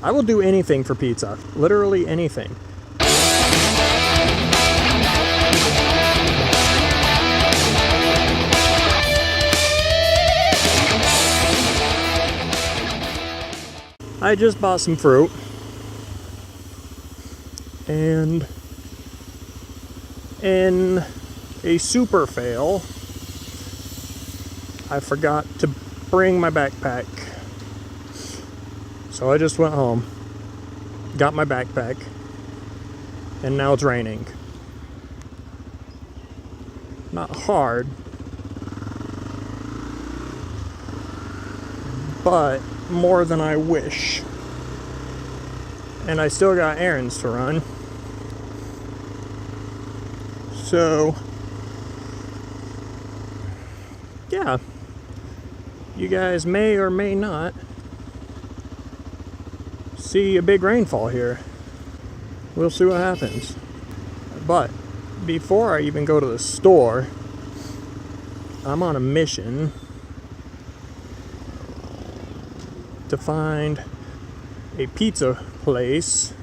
I will do anything for pizza. Literally anything. I just bought some fruit. And in a super fail, I forgot to bring my backpack. So I just went home, got my backpack, and now it's raining. Not hard, but more than I wish. And I still got errands to run. So, yeah, you guys may or may not see a big rainfall here. We'll see what happens. But before I even go to the store, I'm on a mission to find a pizza place.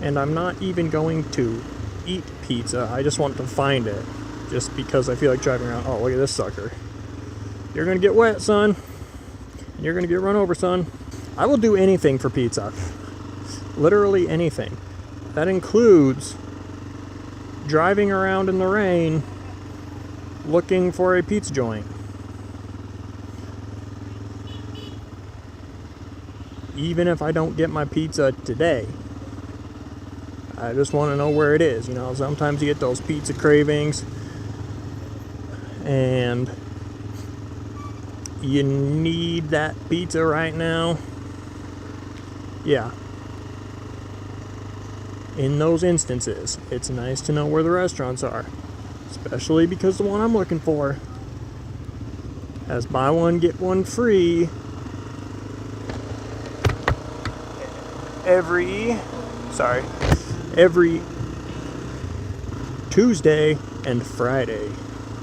And I'm not even going to eat pizza. I just want to find it. Just because I feel like driving around. Oh, look at this sucker. You're gonna get wet, son. You're gonna get run over, son. I will do anything for pizza. Literally anything. That includes driving around in the rain looking for a pizza joint. Even if I don't get my pizza today. I just want to know where it is. You know, sometimes you get those pizza cravings and you need that pizza right now. Yeah. In those instances, it's nice to know where the restaurants are. Especially because the one I'm looking for has buy one, get one free every Tuesday and Friday.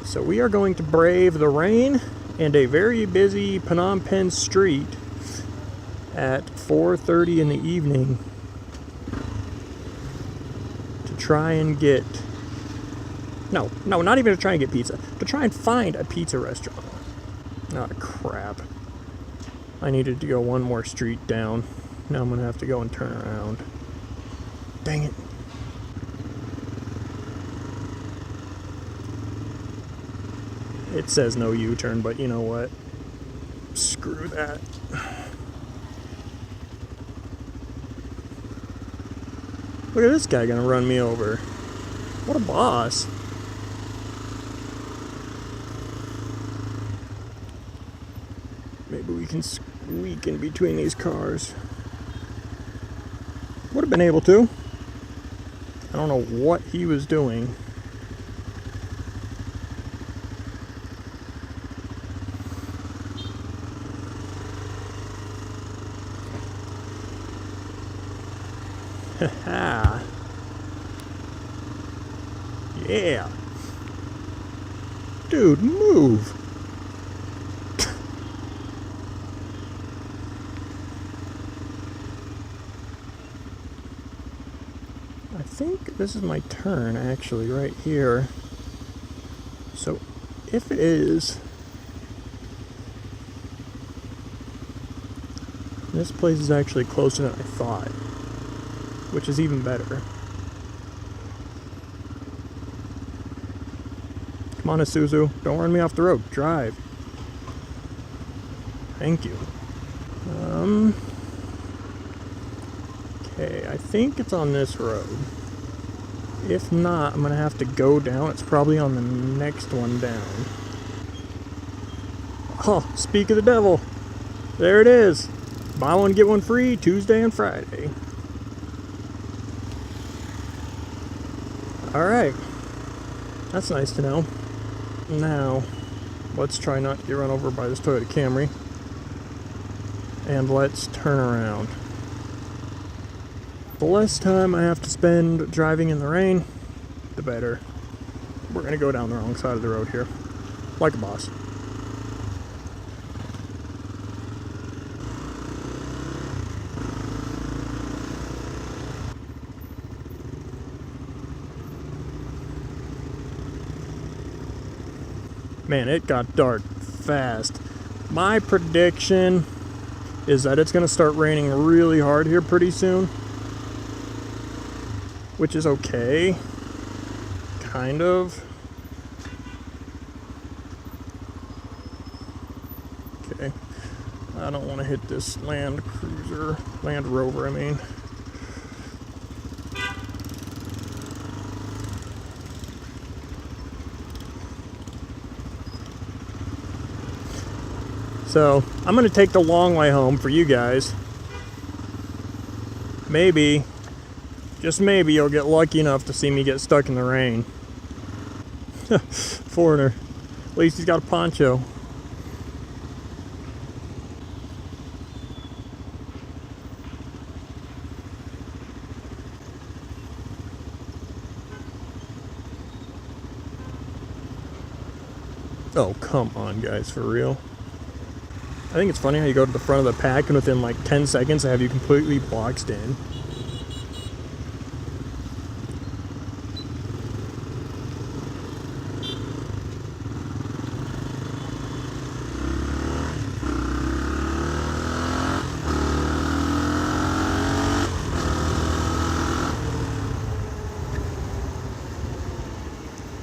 So we are going to brave the rain and a very busy Phnom Penh street at 4:30 in the evening to try and get not even to try and get pizza, to try and find a pizza restaurant. Oh crap. I needed to go one more street down. Now I'm gonna have to go and turn around. Dang it. It says no U-turn, but you know what? Screw that. Look at this guy gonna run me over. What a boss. Maybe we can squeak in between these cars. Would have been able to. I don't know what he was doing. Haha. Yeah. Dude, move. I think this is my turn, actually, right here. So, if it is, this place is actually closer than I thought, which is even better. Come on, Isuzu, don't run me off the road. Drive. Thank you. Okay, I think it's on this road. If not, I'm gonna have to go down. It's probably on the next one down. Oh, speak of the devil. There it is. Buy one, get one free, Tuesday and Friday. Alright. That's nice to know. Now, let's try not to get run over by this Toyota Camry. And let's turn around. The less time I have to spend driving in the rain, the better. We're gonna go down the wrong side of the road here. Like a boss. Man, it got dark fast. My prediction is that it's going to start raining really hard here pretty soon. Which is okay. Kind of. Okay. I don't want to hit this Land Rover, I mean. So, I'm going to take the long way home for you guys. Maybe, just maybe, you'll get lucky enough to see me get stuck in the rain. Foreigner. At least he's got a poncho. Oh, come on, guys, for real. I think it's funny how you go to the front of the pack and within like 10 seconds they have you completely boxed in.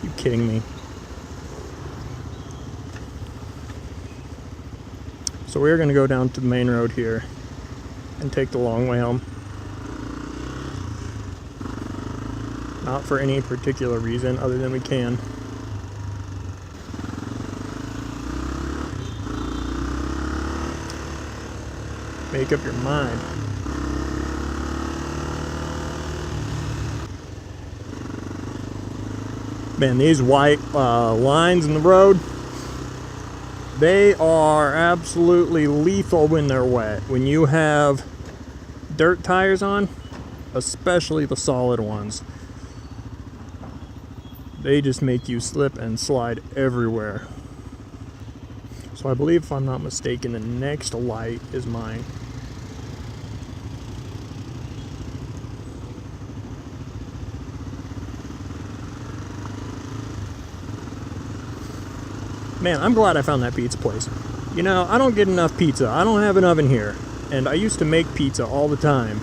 You kidding me? So we're going to go down to the main road here and take the long way home. Not for any particular reason other than we can. Make up your mind. Man, these white lines in the road, they are absolutely lethal when they're wet. When you have dirt tires on, especially the solid ones, they just make you slip and slide everywhere. So I believe, if I'm not mistaken, the next light is mine. Man, I'm glad I found that pizza place. You know, I don't get enough pizza. I don't have an oven here. And I used to make pizza all the time.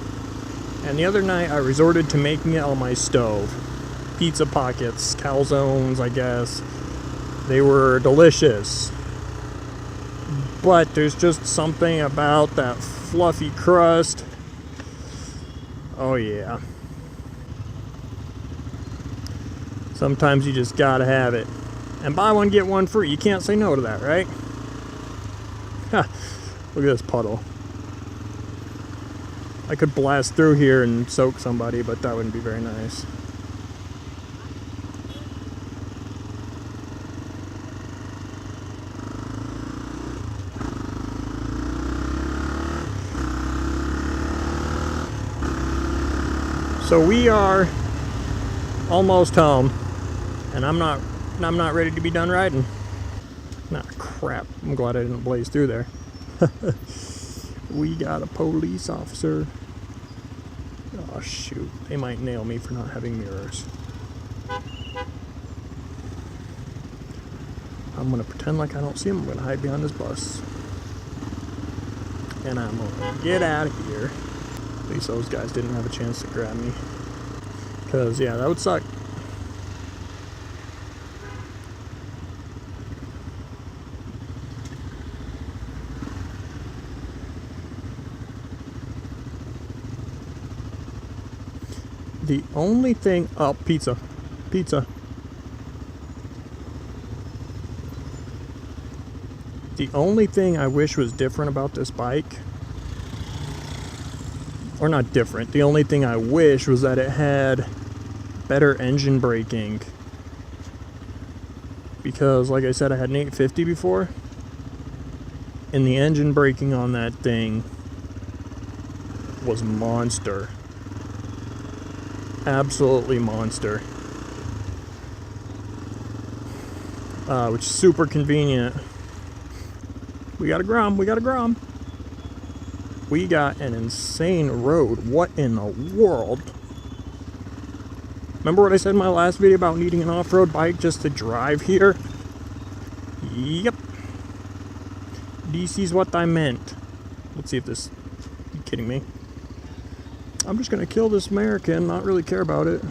And the other night I resorted to making it on my stove. Pizza pockets, calzones, I guess. They were delicious. But there's just something about that fluffy crust. Oh yeah. Sometimes you just gotta have it. And buy one, get one free. You can't say no to that, right? Ha, look at this puddle. I could blast through here and soak somebody, but that wouldn't be very nice. So we are almost home, and I'm not ready to be done riding. Nah, crap. I'm glad I didn't blaze through there. We got a police officer. Oh, shoot. They might nail me for not having mirrors. I'm going to pretend like I don't see him. I'm going to hide behind this bus. And I'm going to get out of here. At least those guys didn't have a chance to grab me. Because, yeah, that would suck. The only thing... Oh, pizza. Pizza. The only thing I wish was different about this bike... Or not different. The only thing I wish was that it had better engine braking. Because, like I said, I had an 850 before. And the engine braking on that thing was monster. Absolutely monster. Which is super convenient. We got a Grom, we got a Grom. We got an insane road. What in the world? Remember what I said in my last video about needing an off-road bike just to drive here? Yep. DC's what I meant. Let's see if this... Are you kidding me? I'm just gonna kill this American, not really care about it.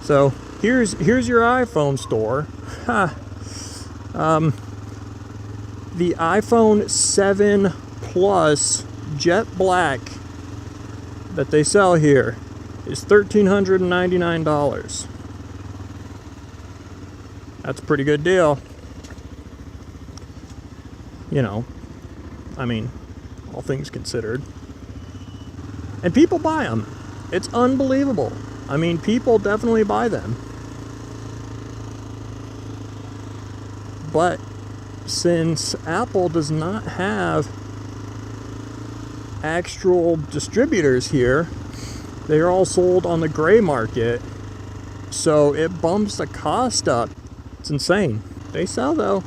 So, here's your iPhone store. Ha. The iPhone 7 Plus Jet Black that they sell here is $1,399. That's a pretty good deal. You know, I mean, all things considered. And people buy them. It's unbelievable. I mean, people definitely buy them. But since Apple does not have actual distributors here, they are all sold on the gray market, so it bumps the cost up. It's insane. They sell though.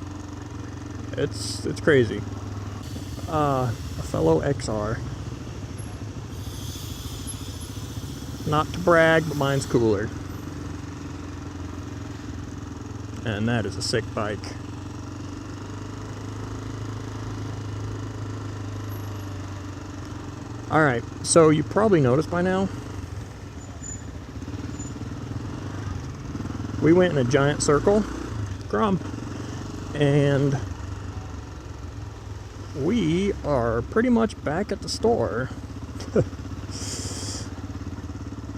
It's crazy. A fellow XR. Not to brag, but mine's cooler. And that is a sick bike. Alright, so you probably noticed by now, we went in a giant circle, and we are pretty much back at the store.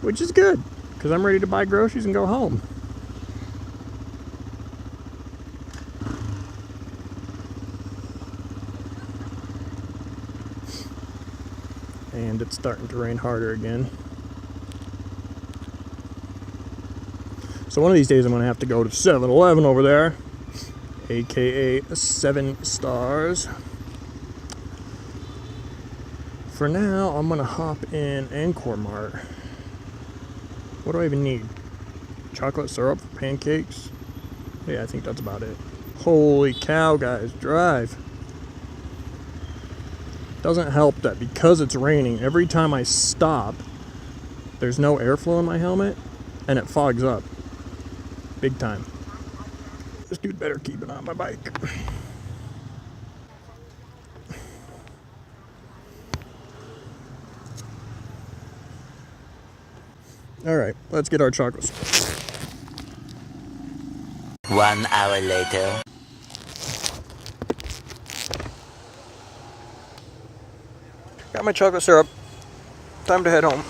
Which is good, because I'm ready to buy groceries and go home. And it's starting to rain harder again. So one of these days I'm going to have to go to 7-Eleven over there, aka 7 Stars. For now, I'm going to hop in Encore Mart. What do I even need? Chocolate syrup for pancakes? Yeah, I think that's about it. Holy cow, guys, drive. Doesn't help that because it's raining, every time I stop, there's no airflow in my helmet, and it fogs up. Big time. This dude better keep it on my bike. Alright, let's get our chocolate syrup. 1 hour later. Got my chocolate syrup. Time to head home.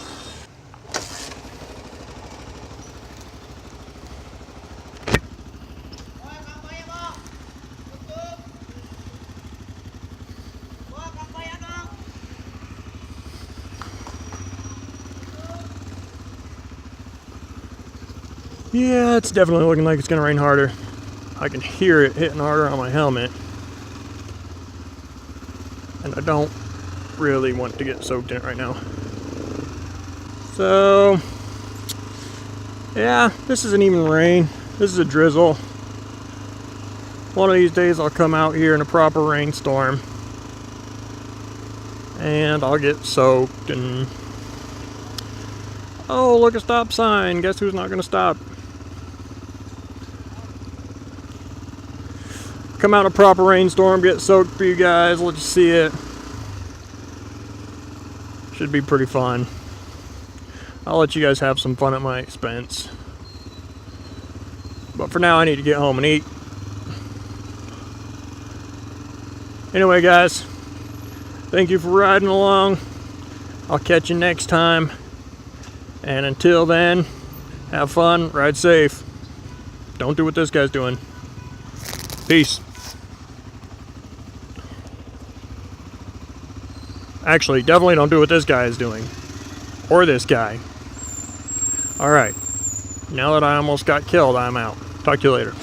Yeah, it's definitely looking like it's gonna rain harder. I can hear it hitting harder on my helmet. And I don't really want to get soaked in it right now. So, yeah, this isn't even rain. This is a drizzle. One of these days I'll come out here in a proper rainstorm. And I'll get soaked and... Oh, look, a stop sign. Guess who's not gonna stop? Come out in a proper rainstorm, get soaked for you guys, let you see it. Should be pretty fun. I'll let you guys have some fun at my expense. But for now, I need to get home and eat. Anyway, guys, thank you for riding along. I'll catch you next time. And until then, have fun, ride safe. Don't do what this guy's doing. Peace. Actually, definitely don't do what this guy is doing. Or this guy. Alright. Now that I almost got killed, I'm out. Talk to you later.